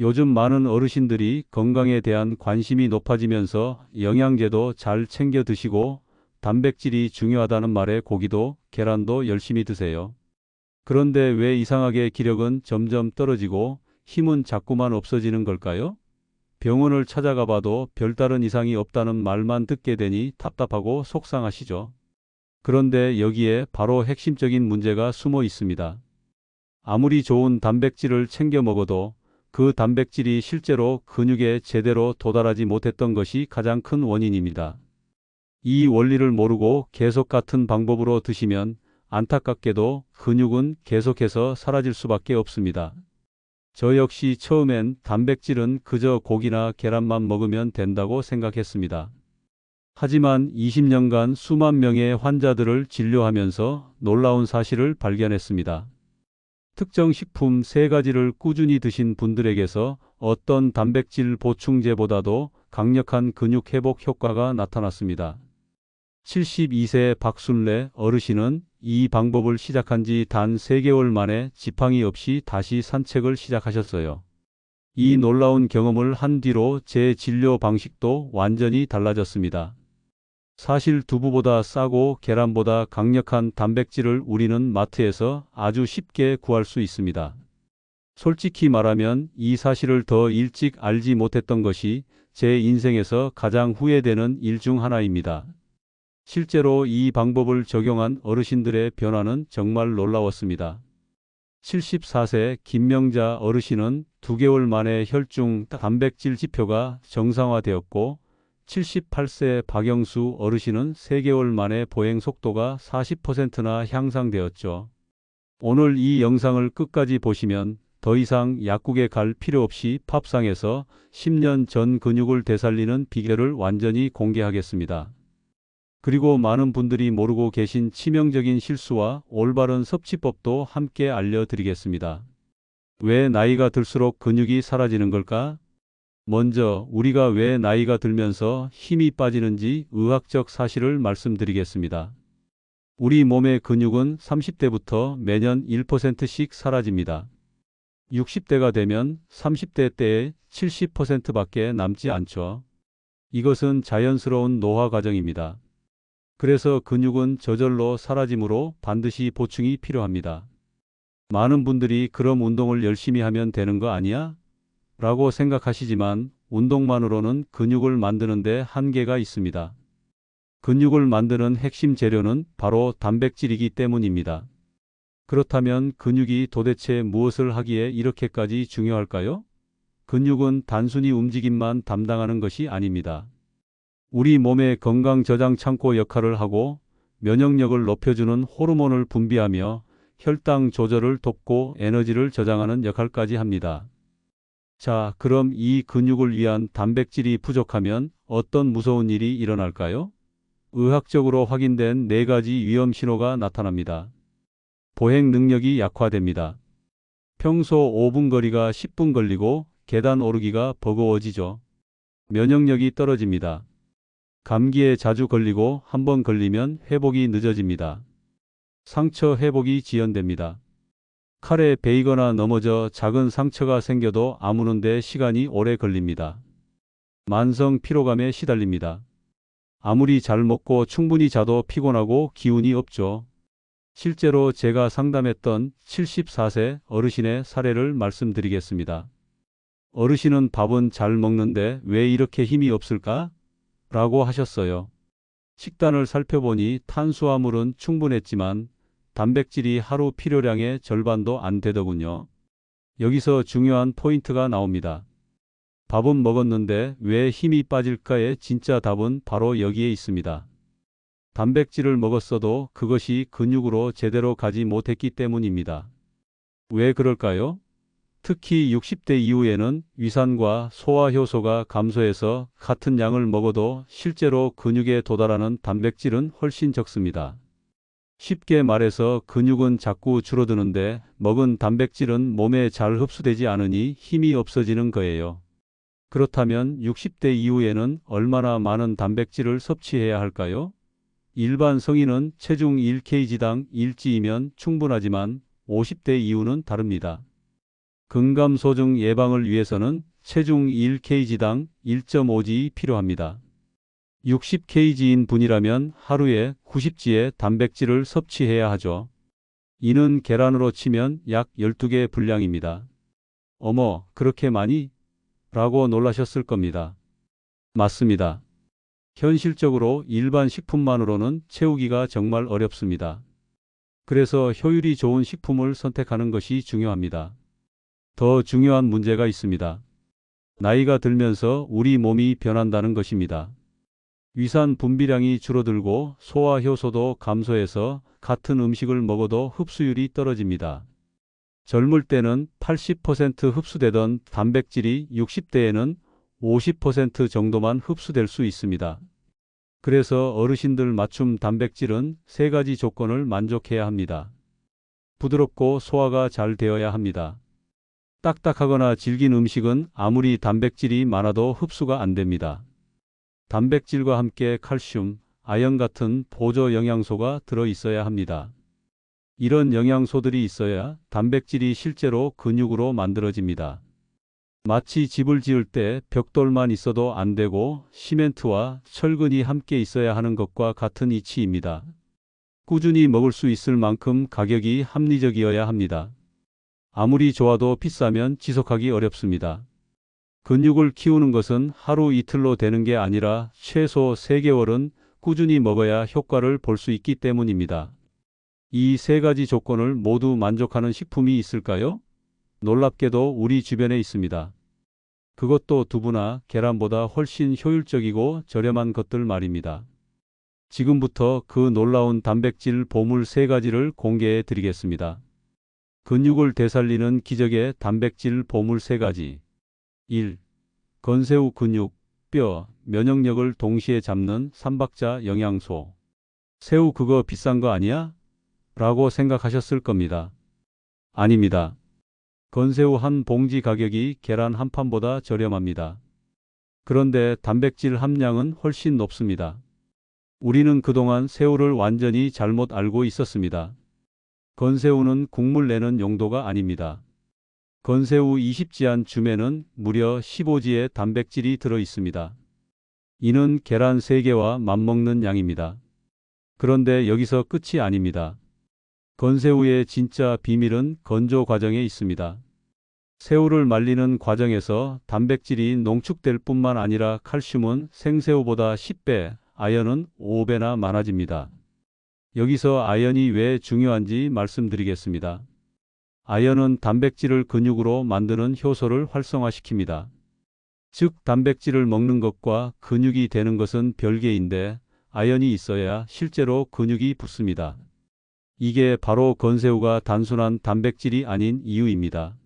요즘 많은 어르신들이 건강에 대한 관심이 높아지면서 영양제도 잘 챙겨 드시고 단백질이 중요하다는 말에 고기도 계란도 열심히 드세요. 그런데 왜 이상하게 기력은 점점 떨어지고 힘은 자꾸만 없어지는 걸까요? 병원을 찾아가 봐도 별다른 이상이 없다는 말만 듣게 되니 답답하고 속상하시죠. 그런데 여기에 바로 핵심적인 문제가 숨어 있습니다. 아무리 좋은 단백질을 챙겨 먹어도 그 단백질이 실제로 근육에 제대로 도달하지 못했던 것이 가장 큰 원인입니다. 이 원리를 모르고 계속 같은 방법으로 드시면 안타깝게도 근육은 계속해서 사라질 수밖에 없습니다. 저 역시 처음엔 단백질은 그저 고기나 계란만 먹으면 된다고 생각했습니다. 하지만 20년간 수만 명의 환자들을 진료하면서 놀라운 사실을 발견했습니다. 특정 식품 3가지를 꾸준히 드신 분들에게서 어떤 단백질 보충제보다도 강력한 근육 회복 효과가 나타났습니다. 72세 박순래 어르신은 이 방법을 시작한 지 단 3개월 만에 지팡이 없이 다시 산책을 시작하셨어요. 이 놀라운 경험을 한 뒤로 제 진료 방식도 완전히 달라졌습니다. 사실 두부보다 싸고 계란보다 강력한 단백질을 우리는 마트에서 아주 쉽게 구할 수 있습니다. 솔직히 말하면 이 사실을 더 일찍 알지 못했던 것이 제 인생에서 가장 후회되는 일 중 하나입니다. 실제로 이 방법을 적용한 어르신들의 변화는 정말 놀라웠습니다. 74세 김명자 어르신은 2개월 만에 혈중 단백질 지표가 정상화되었고 78세 박영수 어르신은 3개월 만에 보행 속도가 40%나 향상되었죠. 오늘 이 영상을 끝까지 보시면 더 이상 약국에 갈 필요 없이 팝상에서 10년 전 근육을 되살리는 비결을 완전히 공개하겠습니다. 그리고 많은 분들이 모르고 계신 치명적인 실수와 올바른 섭취법도 함께 알려드리겠습니다. 왜 나이가 들수록 근육이 사라지는 걸까? 먼저 우리가 왜 나이가 들면서 힘이 빠지는지 의학적 사실을 말씀드리겠습니다. 우리 몸의 근육은 30대부터 매년 1%씩 사라집니다. 60대가 되면 30대 때의 70%밖에 남지 않죠. 이것은 자연스러운 노화 과정입니다. 그래서 근육은 저절로 사라지므로 반드시 보충이 필요합니다. 많은 분들이 그럼 운동을 열심히 하면 되는 거 아니야? 라고 생각하시지만 운동만으로는 근육을 만드는 데 한계가 있습니다. 근육을 만드는 핵심 재료는 바로 단백질이기 때문입니다. 그렇다면 근육이 도대체 무엇을 하기에 이렇게까지 중요할까요? 근육은 단순히 움직임만 담당하는 것이 아닙니다. 우리 몸의 건강 저장 창고 역할을 하고 면역력을 높여주는 호르몬을 분비하며 혈당 조절을 돕고 에너지를 저장하는 역할까지 합니다. 자, 그럼 이 근육을 위한 단백질이 부족하면 어떤 무서운 일이 일어날까요? 의학적으로 확인된 4가지 위험 신호가 나타납니다. 보행 능력이 약화됩니다. 평소 5분 거리가 10분 걸리고 계단 오르기가 버거워지죠. 면역력이 떨어집니다. 감기에 자주 걸리고 한번 걸리면 회복이 늦어집니다. 상처 회복이 지연됩니다. 칼에 베이거나 넘어져 작은 상처가 생겨도 아무는 데 시간이 오래 걸립니다. 만성 피로감에 시달립니다. 아무리 잘 먹고 충분히 자도 피곤하고 기운이 없죠. 실제로 제가 상담했던 74세 어르신의 사례를 말씀드리겠습니다. 어르신은 밥은 잘 먹는데 왜 이렇게 힘이 없을까? 라고 하셨어요. 식단을 살펴보니 탄수화물은 충분했지만 단백질이 하루 필요량의 절반도 안 되더군요. 여기서 중요한 포인트가 나옵니다. 밥은 먹었는데 왜 힘이 빠질까의 진짜 답은 바로 여기에 있습니다. 단백질을 먹었어도 그것이 근육으로 제대로 가지 못했기 때문입니다. 왜 그럴까요? 특히 60대 이후에는 위산과 소화 효소가 감소해서 같은 양을 먹어도 실제로 근육에 도달하는 단백질은 훨씬 적습니다. 쉽게 말해서 근육은 자꾸 줄어드는데 먹은 단백질은 몸에 잘 흡수되지 않으니 힘이 없어지는 거예요. 그렇다면 60대 이후에는 얼마나 많은 단백질을 섭취해야 할까요? 일반 성인은 체중 1kg당 일지이면 충분하지만 50대 이후는 다릅니다. 근감소증 예방을 위해서는 체중 1kg당 1.5g이 필요합니다. 60kg인 분이라면 하루에 90g의 단백질을 섭취해야 하죠. 이는 계란으로 치면 약 12개 분량입니다. 어머, 그렇게 많이? 라고 놀라셨을 겁니다. 맞습니다. 현실적으로 일반 식품만으로는 채우기가 정말 어렵습니다. 그래서 효율이 좋은 식품을 선택하는 것이 중요합니다. 더 중요한 문제가 있습니다. 나이가 들면서 우리 몸이 변한다는 것입니다. 위산 분비량이 줄어들고 소화 효소도 감소해서 같은 음식을 먹어도 흡수율이 떨어집니다. 젊을 때는 80% 흡수되던 단백질이 60대에는 50% 정도만 흡수될 수 있습니다. 그래서 어르신들 맞춤 단백질은 3가지 조건을 만족해야 합니다. 부드럽고 소화가 잘 되어야 합니다. 딱딱하거나 질긴 음식은 아무리 단백질이 많아도 흡수가 안 됩니다. 단백질과 함께 칼슘, 아연 같은 보조 영양소가 들어 있어야 합니다. 이런 영양소들이 있어야 단백질이 실제로 근육으로 만들어집니다. 마치 집을 지을 때 벽돌만 있어도 안 되고 시멘트와 철근이 함께 있어야 하는 것과 같은 이치입니다. 꾸준히 먹을 수 있을 만큼 가격이 합리적이어야 합니다. 아무리 좋아도 비싸면 지속하기 어렵습니다. 근육을 키우는 것은 하루 이틀로 되는 게 아니라 최소 3개월은 꾸준히 먹어야 효과를 볼 수 있기 때문입니다. 이 3가지 조건을 모두 만족하는 식품이 있을까요? 놀랍게도 우리 주변에 있습니다. 그것도 두부나 계란보다 훨씬 효율적이고 저렴한 것들 말입니다. 지금부터 그 놀라운 단백질 보물 3가지를 공개해 드리겠습니다. 근육을 되살리는 기적의 단백질 보물 3가지. 1. 건새우 근육, 뼈, 면역력을 동시에 잡는 3박자 영양소. 새우 그거 비싼 거 아니야? 라고 생각하셨을 겁니다. 아닙니다. 건새우 한 봉지 가격이 계란 한 판보다 저렴합니다. 그런데 단백질 함량은 훨씬 높습니다. 우리는 그동안 새우를 완전히 잘못 알고 있었습니다. 건새우는 국물 내는 용도가 아닙니다. 건새우 20지 안 줌에는 무려 15g의 단백질이 들어 있습니다. 이는 계란 3개와 맞먹는 양입니다. 그런데 여기서 끝이 아닙니다. 건새우의 진짜 비밀은 건조 과정에 있습니다. 새우를 말리는 과정에서 단백질이 농축될 뿐만 아니라 칼슘은 생새우보다 10배, 아연은 5배나 많아집니다. 여기서 아연이 왜 중요한지 말씀드리겠습니다. 아연은 단백질을 근육으로 만드는 효소를 활성화시킵니다. 즉, 단백질을 먹는 것과 근육이 되는 것은 별개인데 아연이 있어야 실제로 근육이 붙습니다. 이게 바로 건새우가 단순한 단백질이 아닌 이유입니다.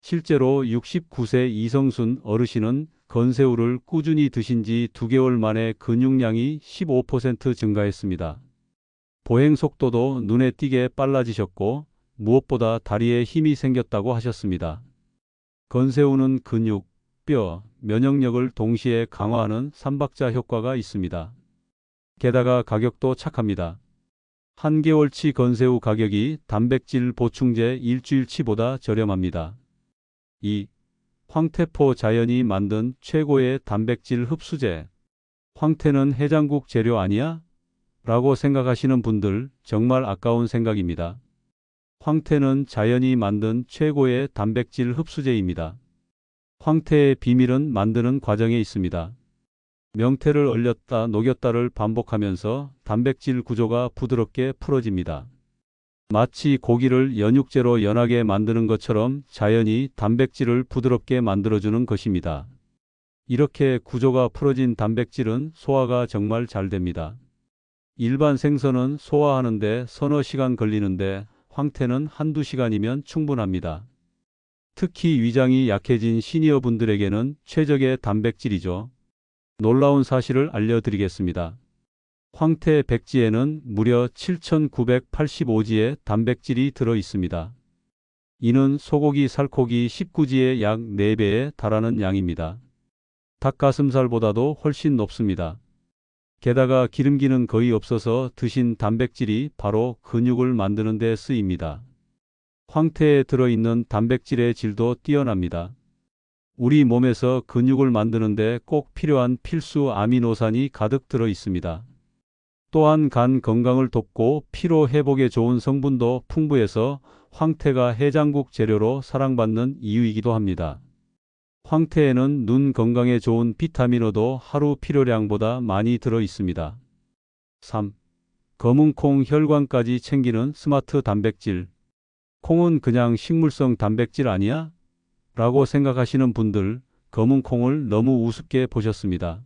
실제로 69세 이성순 어르신은 건새우를 꾸준히 드신 지 2개월 만에 근육량이 15% 증가했습니다. 보행 속도도 눈에 띄게 빨라지셨고 무엇보다 다리에 힘이 생겼다고 하셨습니다. 건새우는 근육, 뼈, 면역력을 동시에 강화하는 3박자 효과가 있습니다. 게다가 가격도 착합니다. 한 개월치 건새우 가격이 단백질 보충제 일주일치보다 저렴합니다. 2. 황태포 자연이 만든 최고의 단백질 흡수제. 황태는 해장국 재료 아니야? 라고 생각하시는 분들 정말 아까운 생각입니다. 황태는 자연이 만든 최고의 단백질 흡수제입니다. 황태의 비밀은 만드는 과정에 있습니다. 명태를 얼렸다 녹였다를 반복하면서 단백질 구조가 부드럽게 풀어집니다. 마치 고기를 연육제로 연하게 만드는 것처럼 자연이 단백질을 부드럽게 만들어주는 것입니다. 이렇게 구조가 풀어진 단백질은 소화가 정말 잘 됩니다. 일반 생선은 소화하는데 서너 시간 걸리는데 황태는 한두 시간이면 충분합니다. 특히 위장이 약해진 시니어 분들에게는 최적의 단백질이죠. 놀라운 사실을 알려드리겠습니다. 황태 백지에는 무려 7,985g의 단백질이 들어 있습니다. 이는 소고기 살코기 19g의 약 4배에 달하는 양입니다. 닭가슴살보다도 훨씬 높습니다. 게다가 기름기는 거의 없어서 드신 단백질이 바로 근육을 만드는 데 쓰입니다. 황태에 들어있는 단백질의 질도 뛰어납니다. 우리 몸에서 근육을 만드는데 꼭 필요한 필수 아미노산이 가득 들어 있습니다. 또한 간 건강을 돕고 피로 회복에 좋은 성분도 풍부해서 황태가 해장국 재료로 사랑받는 이유이기도 합니다. 황태에는 눈 건강에 좋은 비타민O도 하루 필요량보다 많이 들어 있습니다. 3. 검은콩 혈관까지 챙기는 스마트 단백질. 콩은 그냥 식물성 단백질 아니야? 라고 생각하시는 분들, 검은콩을 너무 우습게 보셨습니다.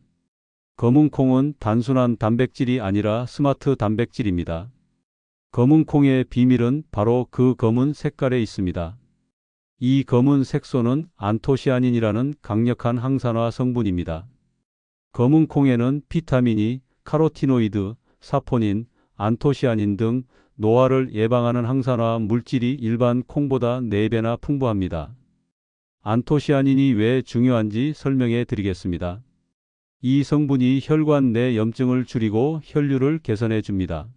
검은콩은 단순한 단백질이 아니라 스마트 단백질입니다. 검은콩의 비밀은 바로 그 검은 색깔에 있습니다. 이 검은 색소는 안토시아닌이라는 강력한 항산화 성분입니다. 검은콩에는 비타민이, 카로티노이드, 사포닌, 안토시아닌 등 노화를 예방하는 항산화 물질이 일반 콩보다 4배나 풍부합니다. 안토시아닌이 왜 중요한지 설명해 드리겠습니다. 이 성분이 혈관 내 염증을 줄이고 혈류를 개선해 줍니다.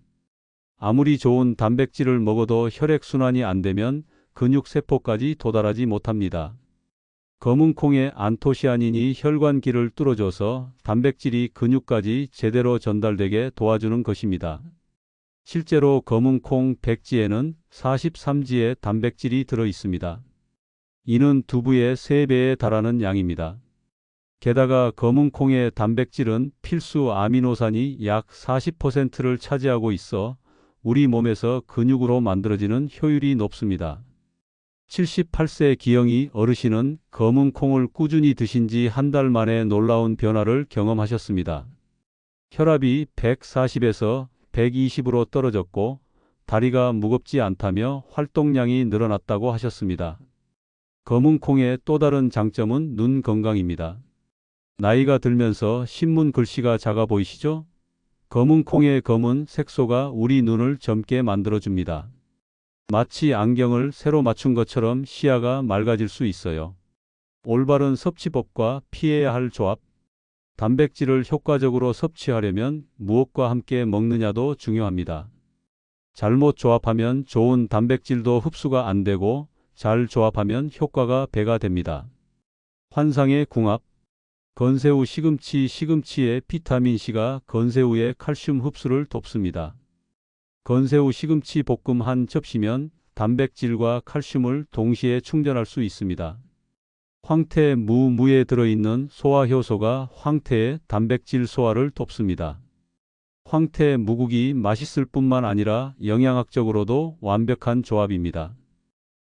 아무리 좋은 단백질을 먹어도 혈액순환이 안 되면 근육세포까지 도달하지 못합니다. 검은콩의 안토시아닌이 혈관길을 뚫어줘서 단백질이 근육까지 제대로 전달되게 도와주는 것입니다. 실제로 검은콩 100지에는 43지의 단백질이 들어 있습니다. 이는 두부의 3배에 달하는 양입니다. 게다가 검은콩의 단백질은 필수 아미노산이 약 40%를 차지하고 있어 우리 몸에서 근육으로 만들어지는 효율이 높습니다. 78세 기영이 어르신은 검은콩을 꾸준히 드신 지 한 달 만에 놀라운 변화를 경험하셨습니다. 혈압이 140에서 120으로 떨어졌고 다리가 무겁지 않다며 활동량이 늘어났다고 하셨습니다. 검은콩의 또 다른 장점은 눈 건강입니다. 나이가 들면서 신문 글씨가 작아 보이시죠? 검은콩의 검은 색소가 우리 눈을 젊게 만들어줍니다. 마치 안경을 새로 맞춘 것처럼 시야가 맑아질 수 있어요. 올바른 섭취법과 피해야 할 조합. 단백질을 효과적으로 섭취하려면 무엇과 함께 먹느냐도 중요합니다. 잘못 조합하면 좋은 단백질도 흡수가 안 되고 잘 조합하면 효과가 배가 됩니다. 환상의 궁합. 건새우 시금치의 비타민C가 건새우의 칼슘 흡수를 돕습니다. 건새우 시금치 볶음 한 접시면 단백질과 칼슘을 동시에 충전할 수 있습니다. 황태 무에 들어있는 소화효소가 황태의 단백질 소화를 돕습니다. 황태 무국이 맛있을 뿐만 아니라 영양학적으로도 완벽한 조합입니다.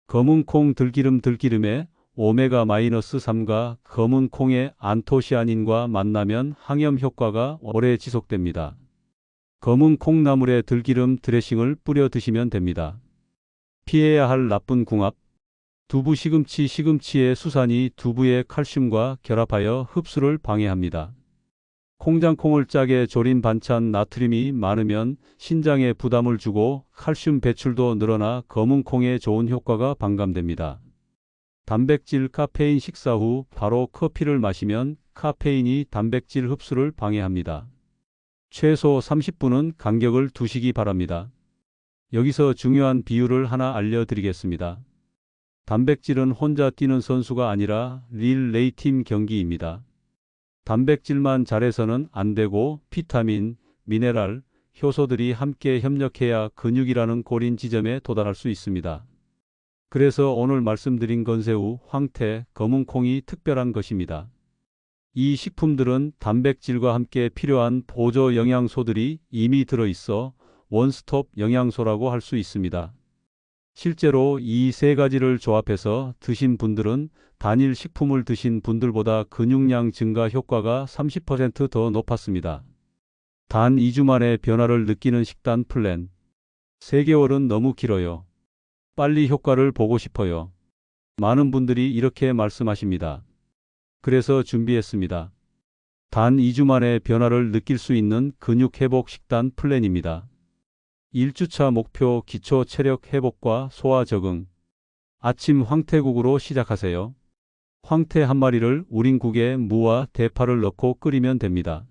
검은콩 들기름에 오메가-3가 검은콩의 안토시아닌과 만나면 항염 효과가 오래 지속됩니다. 검은 콩나물에 들기름 드레싱을 뿌려 드시면 됩니다. 피해야 할 나쁜 궁합. 두부 시금치의 수산이 두부의 칼슘과 결합하여 흡수를 방해합니다. 콩장콩을 짜게 졸인 반찬 나트륨이 많으면 신장에 부담을 주고 칼슘 배출도 늘어나 검은 콩의 좋은 효과가 반감됩니다. 단백질 카페인 식사 후 바로 커피를 마시면 카페인이 단백질 흡수를 방해합니다. 최소 30분은 간격을 두시기 바랍니다. 여기서 중요한 비율을 하나 알려드리겠습니다. 단백질은 혼자 뛰는 선수가 아니라 릴레이 팀 경기입니다. 단백질만 잘해서는 안 되고 비타민, 미네랄, 효소들이 함께 협력해야 근육이라는 골인 지점에 도달할 수 있습니다. 그래서 오늘 말씀드린 건새우, 황태, 검은콩이 특별한 것입니다. 이 식품들은 단백질과 함께 필요한 보조 영양소들이 이미 들어있어 원스톱 영양소라고 할 수 있습니다. 실제로 이 세 가지를 조합해서 드신 분들은 단일 식품을 드신 분들보다 근육량 증가 효과가 30% 더 높았습니다. 단 2주 만에 변화를 느끼는 식단 플랜. 3개월은 너무 길어요. 빨리 효과를 보고 싶어요. 많은 분들이 이렇게 말씀하십니다. 그래서 준비했습니다. 단 2주 만에 변화를 느낄 수 있는 근육 회복 식단 플랜입니다. 1주차 목표 기초 체력 회복과 소화 적응. 아침 황태국으로 시작하세요. 황태 한 마리를 우린 국에 무와 대파를 넣고 끓이면 됩니다.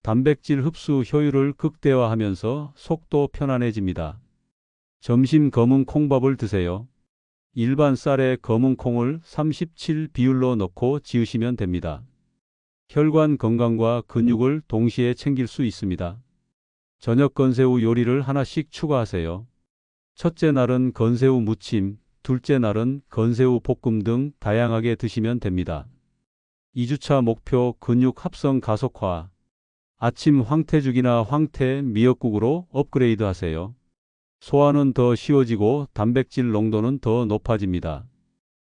단백질 흡수 효율을 극대화하면서 속도 편안해집니다. 점심 검은 콩밥을 드세요. 일반 쌀에 검은 콩을 37 비율로 넣고 지으시면 됩니다. 혈관 건강과 근육을 동시에 챙길 수 있습니다. 저녁 건새우 요리를 하나씩 추가하세요. 첫째 날은 건새우 무침, 둘째 날은 건새우 볶음 등 다양하게 드시면 됩니다. 2주차 목표 근육 합성 가속화. 아침 황태죽이나 황태 미역국으로 업그레이드 하세요. 소화는 더 쉬워지고 단백질 농도는 더 높아집니다.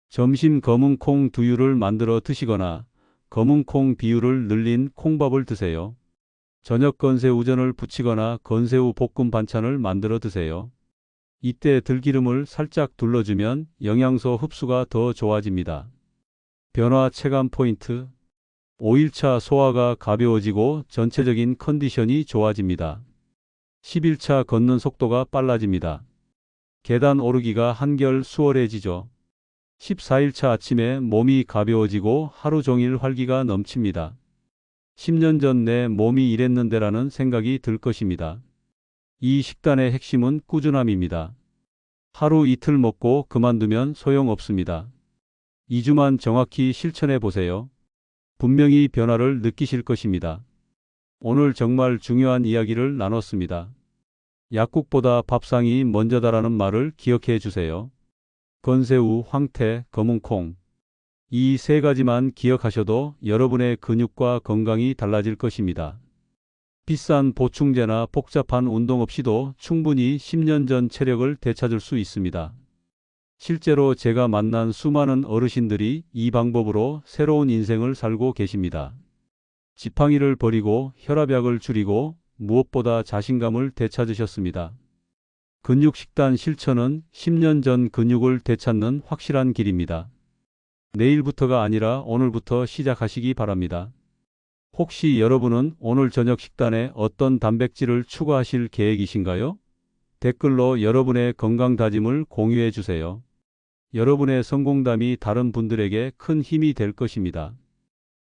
점심 검은 콩 두유를 만들어 드시거나 검은 콩 비율을 늘린 콩밥을 드세요. 저녁 건새우전을 부치거나 건새우 볶음 반찬을 만들어 드세요. 이때 들기름을 살짝 둘러주면 영양소 흡수가 더 좋아집니다. 변화 체감 포인트. 5일차 소화가 가벼워지고 전체적인 컨디션이 좋아집니다. 10일차 걷는 속도가 빨라집니다. 계단 오르기가 한결 수월해지죠. 14일차 아침에 몸이 가벼워지고 하루 종일 활기가 넘칩니다. 10년 전 내 몸이 이랬는데라는 생각이 들 것입니다. 이 식단의 핵심은 꾸준함입니다. 하루 이틀 먹고 그만두면 소용없습니다. 2주만 정확히 실천해 보세요. 분명히 변화를 느끼실 것입니다. 오늘 정말 중요한 이야기를 나눴습니다. 약국보다 밥상이 먼저다라는 말을 기억해 주세요. 건새우, 황태, 검은콩. 이 세 가지만 기억하셔도 여러분의 근육과 건강이 달라질 것입니다. 비싼 보충제나 복잡한 운동 없이도 충분히 10년 전 체력을 되찾을 수 있습니다. 실제로 제가 만난 수많은 어르신들이 이 방법으로 새로운 인생을 살고 계십니다. 지팡이를 버리고 혈압약을 줄이고 무엇보다 자신감을 되찾으셨습니다. 근육식단 실천은 10년 전 근육을 되찾는 확실한 길입니다. 내일부터가 아니라 오늘부터 시작하시기 바랍니다. 혹시 여러분은 오늘 저녁 식단에 어떤 단백질을 추가하실 계획이신가요? 댓글로 여러분의 건강 다짐을 공유해 주세요. 여러분의 성공담이 다른 분들에게 큰 힘이 될 것입니다.